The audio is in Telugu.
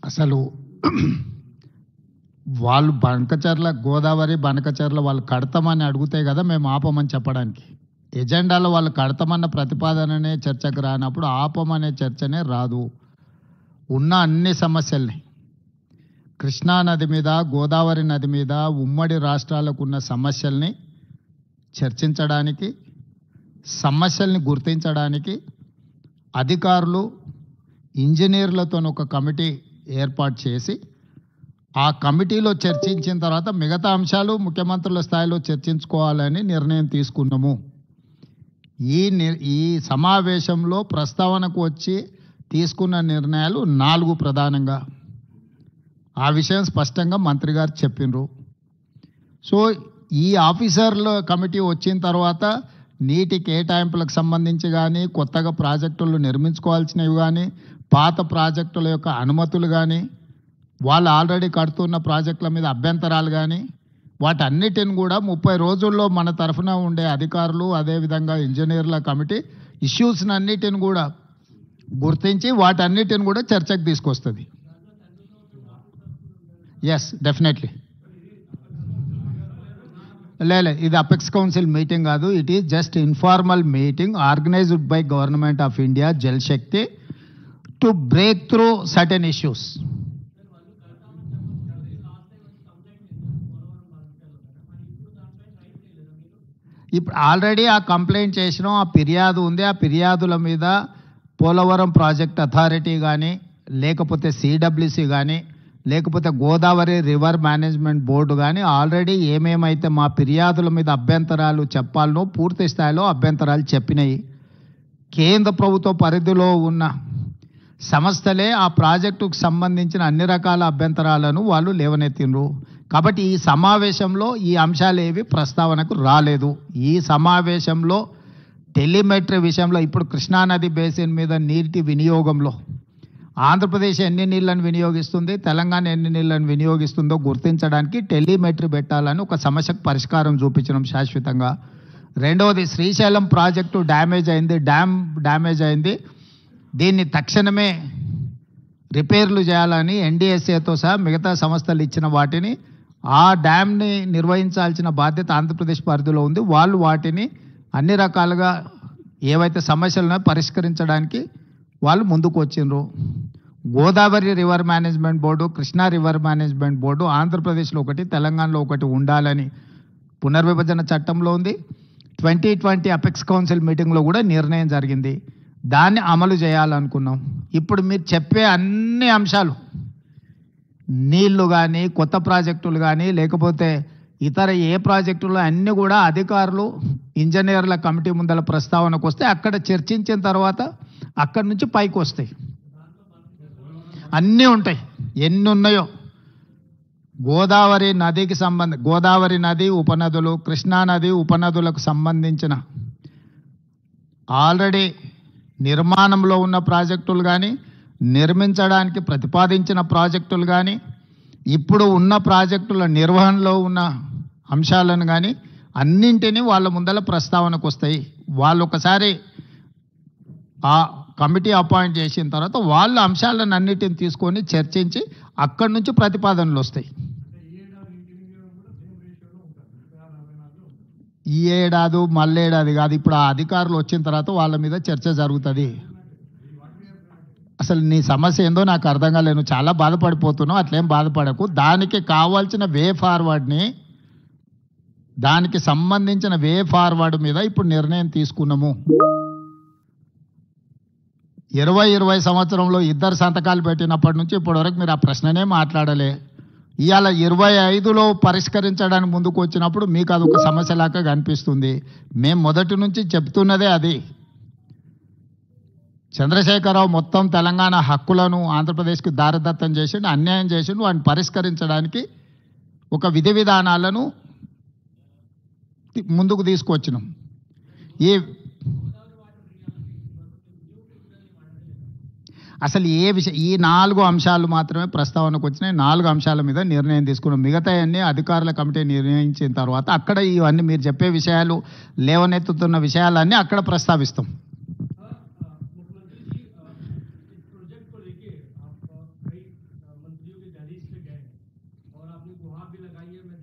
అసలు వాళ్ళు బనకచర్ల గోదావరి బనకచర్ల వాళ్ళు కడతామని అడిగితే కదా మేము ఆపమని చెప్పడానికి. ఎజెండాలో వాళ్ళు కడతామన్న ప్రతిపాదననే చర్చకు రానప్పుడు ఆపమనే చర్చనే రాదు. ఉన్న అన్ని సమస్యల్ని కృష్ణానది మీద గోదావరి నది మీద ఉమ్మడి రాష్ట్రాలకు ఉన్న సమస్యల్ని చర్చించడానికి, సమస్యల్ని గుర్తించడానికి అధికారులు ఇంజనీర్లతో ఒక కమిటీ ఏర్పాటు చేసి ఆ కమిటీలో చర్చించిన తర్వాత మిగతా అంశాలు ముఖ్యమంత్రుల స్థాయిలో చర్చించుకోవాలని నిర్ణయం తీసుకున్నాము. ఈ సమావేశంలో ప్రస్తావనకు వచ్చి తీసుకున్న నిర్ణయాలు 4 ప్రధానంగా. ఆ విషయం స్పష్టంగా మంత్రి గారు చెప్పినరు. సో ఈ ఆఫీసర్ల కమిటీ వచ్చిన తర్వాత నీటి కేటాయింపులకు సంబంధించి కానీ, కొత్తగా ప్రాజెక్టులు నిర్మించుకోవాల్సినవి కానీ, పాత ప్రాజెక్టుల యొక్క అనుమతులు కానీ, వాళ్ళు ఆల్రెడీ కడుతున్న ప్రాజెక్టుల మీద అభ్యంతరాలు కానీ, వాటన్నిటిని కూడా 30 రోజుల్లో మన తరఫున ఉండే అధికారులు అదేవిధంగా ఇంజనీర్ల కమిటీ ఇష్యూస్ని అన్నిటిని కూడా గుర్తించి వాటన్నిటిని కూడా చర్చకు తీసుకొస్తుంది. Yes, definitely. లేదు, ఇది అపెక్స్ కౌన్సిల్ మీటింగ్ కాదు. It is just informal meeting organised by government of India, Jal Shakti, to break through certain issues. ఇప్పుడు ఆల్రెడీ ఆ కంప్లైంట్ చేసినాం, ఆ ఫిర్యాదు ఉంది. ఆ ఫిర్యాదుల మీద పోలవరం ప్రాజెక్ట్ అథారిటీ కానీ, లేకపోతే సిడబ్ల్యూసి కానీ, లేకపోతే గోదావరి రివర్ మేనేజ్మెంట్ బోర్డు కానీ ఆల్రెడీ ఏమేమైతే మా ఫిర్యాదుల మీద అభ్యంతరాలు చెప్పాలనో పూర్తి స్థాయిలో అభ్యంతరాలు చెప్పినాయి. కేంద్ర ప్రభుత్వ పరిధిలో ఉన్న సంస్థలే ఆ ప్రాజెక్టుకు సంబంధించిన అన్ని రకాల అభ్యంతరాలను వాళ్ళు లేవనెత్తినరు. కాబట్టి ఈ సమావేశంలో ఈ అంశాలు ఏవి ప్రస్తావనకు రాలేదు. ఈ సమావేశంలో టెలిమెట్రీ విషయంలో ఇప్పుడు కృష్ణానది బేసిన్ మీద నీటి వినియోగంలో ఆంధ్రప్రదేశ్ ఎన్ని నీళ్లను వినియోగిస్తుంది, తెలంగాణ ఎన్ని నీళ్లను వినియోగిస్తుందో గుర్తించడానికి టెలిమెట్రీ పెట్టాలని ఒక సమస్యకు పరిష్కారం చూపించడం శాశ్వతంగా. రెండవది, శ్రీశైలం ప్రాజెక్టు డ్యామేజ్ అయింది. దీన్ని తక్షణమే రిపేర్లు చేయాలని ఎన్డీఎస్ఏతో సహా మిగతా సంస్థలు ఇచ్చిన వాటిని, ఆ డ్యామ్ని నిర్వహించాల్సిన బాధ్యత ఆంధ్రప్రదేశ్ పరిధిలో ఉంది. వాళ్ళు వాటిని అన్ని రకాలుగా ఏవైతే సమస్యలను పరిష్కరించడానికి వాళ్ళు ముందుకు వచ్చిండ్రు. Godavari river management board, Krishna river management board ఆంధ్రప్రదేశ్లో ఒకటి, తెలంగాణలో ఒకటి ఉండాలని పునర్విభజన చట్టంలో ఉంది. 2020 అపెక్స్ కౌన్సిల్ మీటింగ్లో కూడా నిర్ణయం జరిగింది. దాన్ని అమలు చేయాలనుకున్నాం. ఇప్పుడు మీరు చెప్పే అన్ని అంశాలు, నీళ్లు కానీ, కొత్త ప్రాజెక్టులు కానీ, లేకపోతే ఇతర ఏ ప్రాజెక్టులు అన్నీ కూడా అధికారులు ఇంజనీర్ల కమిటీ ముందల ప్రస్తావనకు వస్తే అక్కడ చర్చించిన తర్వాత అక్కడి నుంచి పైకి వస్తాయి. అన్నీ ఉంటాయి, ఎన్ని ఉన్నాయో. గోదావరి నది ఉపనదులు, కృష్ణానది ఉపనదులకు సంబంధించిన ఆల్రెడీ నిర్మాణంలో ఉన్న ప్రాజెక్టులు కానీ, నిర్మించడానికి ప్రతిపాదించిన ప్రాజెక్టులు కానీ, ఇప్పుడు ఉన్న ప్రాజెక్టుల నిర్వహణలో ఉన్న అంశాలను కానీ అన్నింటినీ వాళ్ళ ముందల ప్రస్తావనకు వస్తాయి. వాళ్ళు ఒకసారి ఆ కమిటీ అపాయింట్ చేసిన తర్వాత వాళ్ళ అంశాలను అన్నిటిని తీసుకొని చర్చించి అక్కడి నుంచి ప్రతిపాదనలు వస్తాయి. ఈ ఏడాది మళ్ళేడాది కాదు, ఇప్పుడు ఆ అధికారులు వచ్చిన తర్వాత వాళ్ళ మీద చర్చ జరుగుతుంది. అసలు నీ సమస్య ఏందో నాకు అర్థం కాలేదు. చాలా బాధపడిపోతున్నావు, అట్లేం బాధపడకు. దానికి కావాల్సిన దానికి సంబంధించిన వే ఫార్వర్డ్ మీద ఇప్పుడు నిర్ణయం తీసుకున్నాము. 2020 సంవత్సరంలో 2 సంతకాలు పెట్టినప్పటి నుంచి ఇప్పటివరకు మీరు ఆ ప్రశ్ననే మాట్లాడలే. ఇవాళ 25లో పరిష్కరించడానికి ముందుకు వచ్చినప్పుడు మీకు అదొక సమస్యలాగా కనిపిస్తుంది. మేము మొదటి నుంచి చెప్తున్నదే అది. చంద్రశేఖరరావు మొత్తం తెలంగాణ హక్కులను ఆంధ్రప్రదేశ్కి దారదత్తం చేసిండు, అన్యాయం చేసిండు. వాటిని పరిష్కరించడానికి ఒక విధి విధానాలను ముందుకు తీసుకొచ్చినాం. అసలు ఈ 4 అంశాలు మాత్రమే ప్రస్తావనకు వచ్చినాయి. 4 అంశాల మీద నిర్ణయం తీసుకున్నాం. మిగతా అన్ని అధికారుల కమిటీ నిర్ణయించిన తర్వాత అక్కడ ఇవన్నీ మీరు చెప్పే విషయాలు, లేవనెత్తుతున్న విషయాలన్నీ అక్కడ ప్రస్తావిస్తాం. भी लगाई है, मैं